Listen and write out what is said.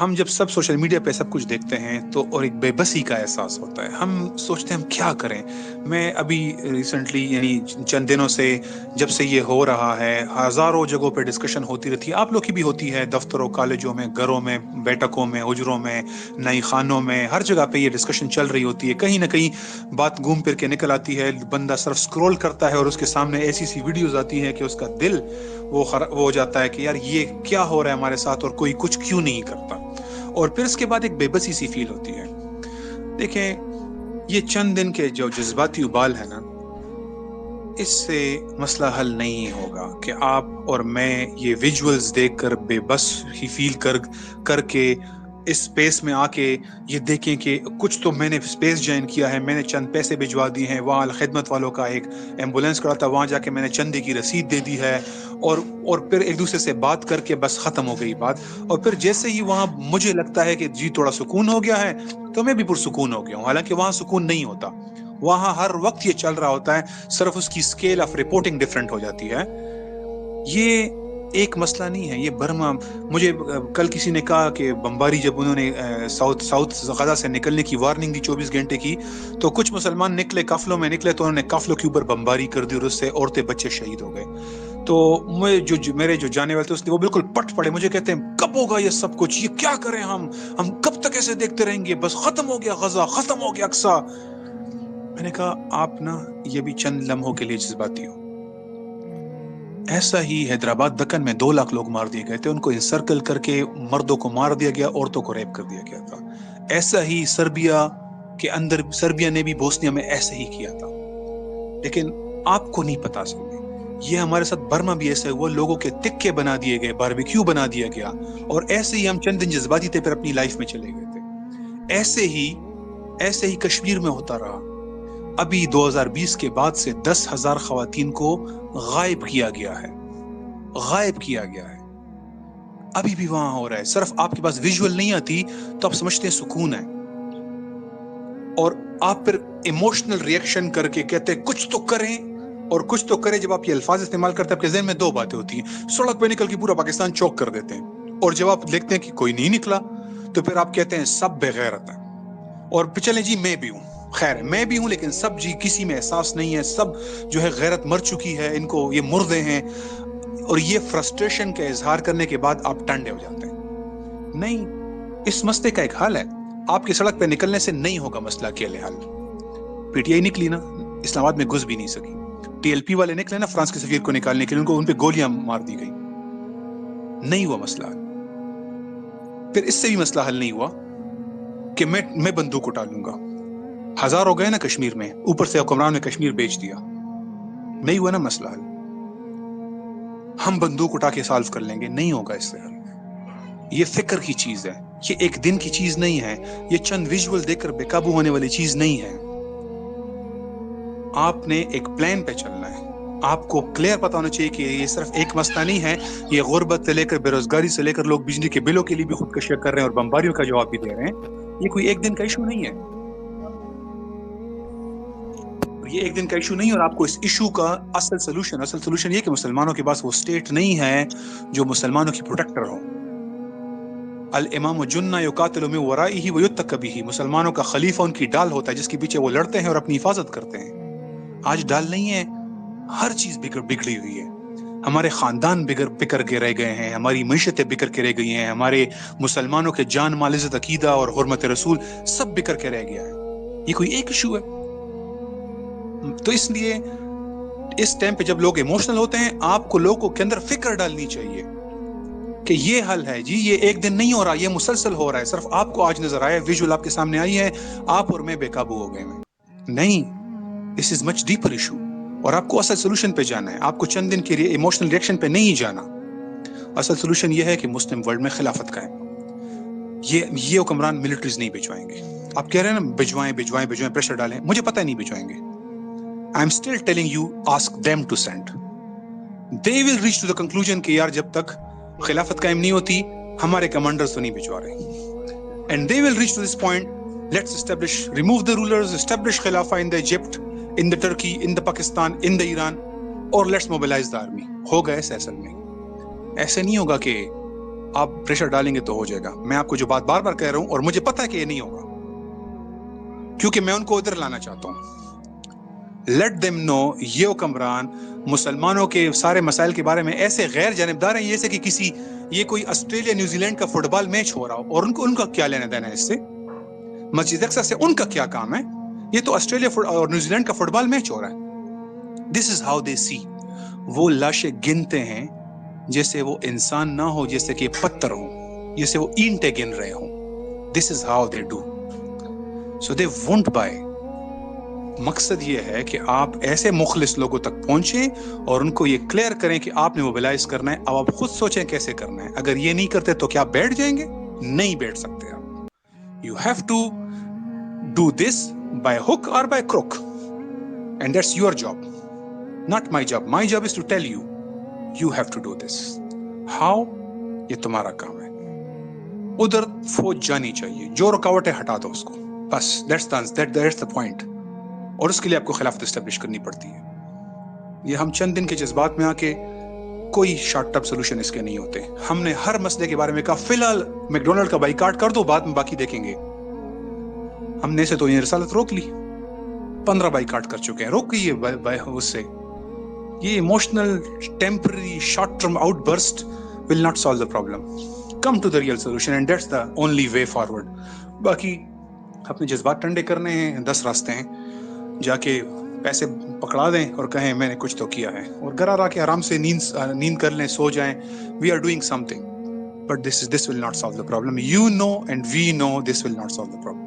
ہم جب سب social media پہ سب کچھ دیکھتے ہیں تو اور ایک بے بسی کا احساس ہوتا ہے. ہم سوچتے ہیں ہم کیا کریں. میں ابھی ریسنٹلی یعنی چند دنوں سے جب سے یہ ہو رہا ہے ہزاروں جگہوں پہ ڈسکشن ہوتی رہتی ہے, آپ لوگ کی بھی ہوتی ہے, دفتروں, کالجوں میں, گھروں میں, بیٹھکوں میں, حجروں میں, نئی خانوں میں, ہر جگہ پہ یہ ڈسکشن چل رہی ہوتی ہے. کہیں نہ کہیں بات گھوم پھر کے نکل آتی ہے, بندہ صرف سکرول کرتا ہے اور اس کے سامنے ایسی سی ویڈیوز آتی ہیں کہ اس کا دل وہ ہو جاتا ہے کہ یار یہ کیا ہو رہا ہے ہمارے ساتھ اور کوئی کچھ کیوں نہیں کرتا. اور پھر اس کے بعد ایک بے بسی سی فیل ہوتی ہے. دیکھیں, یہ چند دن کے جو جذباتی ابال ہے نا, اس سے مسئلہ حل نہیں ہوگا کہ آپ اور میں یہ ویژولز دیکھ کر بے بس ہی فیل کر کے اس اسپیس میں آ کے یہ دیکھیں کہ کچھ تو میں نے اسپیس جوائن کیا ہے, میں نے چند پیسے بھجوا دیے ہیں, وہاں خدمت والوں کا ایک ایمبولینس کھڑا تھا, وہاں جا کے میں نے چندے کی رسید دے دی ہے, اور پھر ایک دوسرے سے بات کر کے بس ختم ہو گئی بات. اور پھر جیسے ہی وہاں مجھے لگتا ہے کہ جی تھوڑا سکون ہو گیا ہے تو میں بھی پرسکون ہو گیا ہوں, حالانکہ وہاں سکون نہیں ہوتا. وہاں ہر وقت یہ چل رہا ہوتا ہے, صرف اس کی اسکیل آف رپورٹنگ ڈفرینٹ ہو جاتی ہے. یہ ایک مسئلہ نہیں ہے, یہ برما. مجھے کل کسی نے کہا کہ بمباری جب انہوں نے ساؤتھ غزہ سے نکلنے کی وارننگ دی 24 گھنٹے کی, تو کچھ مسلمان نکلے, قافلوں میں نکلے, تو انہوں نے قافلوں کے اوپر بمباری کر دی اور اس سے عورتیں بچے شہید ہو گئے. تو میرے جو جانے والے تھے وہ بالکل پٹ پڑے, مجھے کہتے ہیں کب ہوگا یہ سب کچھ, یہ کیا کریں ہم کب تک ایسے دیکھتے رہیں گے, بس ختم ہو گیا غزہ, ختم ہو گیا اقصی. میں نے کہا آپ نا یہ بھی چند لمحوں کے لیے جذباتی ہو. ایسا ہی حیدرآباد دکن میں 2 لاکھ لوگ مار دیے گئے تھے, ان کو انسرکل کر کے مردوں کو مار دیا گیا, عورتوں کو ریپ کر دیا گیا تھا. ایسا ہی سربیا کے اندر, سربیا نے بھی بوسنیا میں ایسے ہی کیا تھا. لیکن آپ کو نہیں پتا سکتے, یہ ہمارے ساتھ برما بھی ایسا ہوا, لوگوں کے تکے بنا دیے گئے, باربیکیو بنا دیا گیا, اور ایسے ہی ہم چند دن جذباتی تھے پھر اپنی لائف میں چلے گئے تھے. ایسے ہی کشمیر میں ہوتا رہا. ابھی 2020 کے بعد سے 10,000 خواتین کو غائب کیا گیا ہے, غائب کیا گیا ہے. ابھی بھی وہاں ہو رہا ہے, صرف آپ کے پاس ویژول نہیں آتی تو آپ سمجھتے ہیں سکون ہے, اور آپ پھر ایموشنل ریئیکشن کر کے کہتے ہیں کچھ تو کریں اور کچھ تو کریں. جب آپ یہ الفاظ استعمال کرتے ہیں آپ کے ذہن میں 2 باتیں ہوتی ہیں, سڑک پہ نکل کے پورا پاکستان چوک کر دیتے ہیں, اور جب آپ دیکھتے ہیں کہ کوئی نہیں نکلا تو پھر آپ کہتے ہیں سب بے غیرت ہیں. اور چلیں جی میں بھی ہوں, خیر میں بھی ہوں, لیکن سب جی کسی میں احساس نہیں ہے, سب جو ہے غیرت مر چکی ہے, ان کو یہ مردے ہیں. اور یہ فرسٹریشن کا اظہار کرنے کے بعد آپ ٹنڈے ہو جاتے ہیں. نہیں, اس مسئلے کا ایک حل ہے. آپ کی سڑک پہ نکلنے سے نہیں ہوگا مسئلہ اکیلے حل. پی ٹی آئی نکلی نا, اسلام آباد میں گھس بھی نہیں سکی. ٹی ایل پی والے نکلے نا فرانس کے سفیر کو نکالنے کے لیے, ان پہ گولیاں مار دی گئی, نہیں ہوا مسئلہ حل. پھر اس سے بھی مسئلہ حل نہیں ہوا کہ میں بندوق اٹھا لوں گا. 1000 ہو گئے نا کشمیر میں, اوپر سے حکمران نے کشمیر بیچ دیا, نہیں ہوا نا مسئلہ حل. ہم بندوق اٹھا کے سالو کر لیں گے, نہیں ہوگا اس سے حل. یہ فکر کی چیز ہے, یہ ایک دن کی چیز نہیں ہے, یہ چند ویژول دیکھ کر بے قابو ہونے والی چیز نہیں ہے. آپ نے ایک پلان پہ چلنا ہے. آپ کو کلیئر پتا ہونا چاہیے کہ یہ صرف ایک مسئلہ نہیں ہے. یہ غربت سے لے کر بے روزگاری سے لے کر لوگ بجلی کے بلوں کے لیے بھی خودکشیاں کر رہے ہیں اور بمباریوں کا جواب بھی دے رہے ہیں. یہ کوئی ایک دن کا ایشو نہیں ہے, یہ ایک دن کا ایشو نہیں. اور آپ کو اس ایشو کا اصل سلوشن یہ کہ مسلمانوں کے پاس وہ سٹیٹ نہیں ہے جو مسلمانوں کی پروٹیکٹر ہو. الامام جنہ یقاتل من ورائہ ویتق بہ, مسلمانوں کا خلیفہ ان کی ڈال ہوتا ہے جس کے پیچھے وہ لڑتے ہیں اور اپنی حفاظت کرتے ہیں. آج ڈال نہیں ہے, ہر چیز بگڑی ہوئی ہے. ہمارے خاندان بکر کے رہ گئے ہیں, ہماری معیشتیں بکر کے رہ گئی ہیں, ہمارے مسلمانوں کے جان مال عزت عقیدہ اور حرمت رسول سب بکر کے رہ گیا ہے. یہ کوئی ایک ایشو ہے؟ تو اس لیے اس ٹائم پہ جب لوگ ایموشنل ہوتے ہیں, آپ کو لوگوں کے اندر فکر ڈالنی چاہیے کہ یہ حل ہے جی, یہ ایک دن نہیں ہو رہا, یہ مسلسل ہو رہا ہے. صرف آپ کو آج نظر آیا, ویژول آپ کے سامنے آئی ہے, آپ اور میں بے قابو ہو گئے ہیں. نہیں, this is much deeper issue. اور آپ کو اصل سولوشن پہ جانا ہے. آپ کو چند دن کے لیے ایموشنل ریئیکشن پہ نہیں جانا. اصل سولوشن یہ ہے کہ مسلم ورلڈ میں خلافت قائم. یہ حکمران ملٹریز نہیں بھجوائیں گے. آپ کہہ رہے ہیں نا بھجوائیں پریشر ڈالیں, مجھے پتہ نہیں بھجوائیں گے. I'm still telling you, ask them to send. They will reach to the conclusion کہ یار جب تک خلافت قائم نہیں ہوتی ہمارے کمانڈرز تو نہیں بھجوا رہے. And they will reach to this point, let's remove the rulers, establish Khilafah in the Egypt, in the Turkey, in the Pakistan, in the Iran, اور let's mobilize the army. ہوگا ایسے اصل میں ایسے نہیں ہوگا کہ آپ پریشر ڈالیں گے تو ہو جائے گا. میں آپ کو جو بات بار بار کہہ رہا ہوں اور مجھے پتا ہے کہ یہ نہیں ہوگا کیونکہ میں ان کو ادھر لانا چاہتا ہوں. لیٹ دیم نو یہ حکمران مسلمانوں کے سارے مسائل کے بارے میں ایسے غیر جانبدار ہیں جیسے کہ کسی یہ کوئی آسٹریلیا نیوزی لینڈ کا فٹ بال میچ ہو رہا ہو اور ان کا کیا لینا دینا ہے اس سے. مسجد اقصی سے ان کا کیا کام ہے؟ یہ تو آسٹریلیا اور نیوزی لینڈ کا فٹ بال میچ ہو رہا ہے. دس از ہاؤ دے سی. وہ لاشیں گنتے ہیں جیسے وہ انسان نہ ہو, جیسے کہ پتھر ہو, جیسے وہ اینٹیں گن رہے ہوں. This is how they do. So they won't buy. مقصد یہ ہے کہ آپ ایسے مخلص لوگوں تک پہنچیں اور ان کو یہ کلیئر کریں کہ آپ نے موبیلائز کرنا ہے. اب آپ خود سوچیں کیسے کرنا ہے. اگر یہ نہیں کرتے تو کیا بیٹھ جائیں گے؟ نہیں بیٹھ سکتے آپ. You have to do this by hook or by crook, and that's your job, not my job. My job is to tell you you have to do this. How? یہ تمہارا کام ہے. ادھر فوج جانی چاہیے, جو رکاوٹ ہے ہٹا دو اس کو, بس. That's the point. اور اس کے لیے آپ کو خلافت اسٹیبلش کرنی پڑتی ہے. یہ ہم چند دن کے جذبات میں آ کے کوئی شارٹ ٹرم سولوشن اس کے نہیں ہوتے. ہم نے ہر مسئلے کے بارے میں کہا فی الحال میک ڈونلڈ کا بائیکاٹ کر دو, بعد میں باقی دیکھیں گے. ہم نے سے تو یہ رسالت روک لی, 15 بائیکاٹ کر چکے ہیں. روک گئی ہے اس سے. یہ emotional temporary short term out burst will not solve the problem. Come to the real solution and that's the only way forward. باقی اپنے جذبات ٹھنڈے کرنے ہیں, 10 راستے ہیں. جا کے پیسے پکڑا دیں اور کہیں میں نے کچھ تو کیا ہے, اور گھر آ کے آرام سے نیند کر لیں, سو جائیں. We are doing something. But this will not solve the problem. You know and we know this will not solve the problem.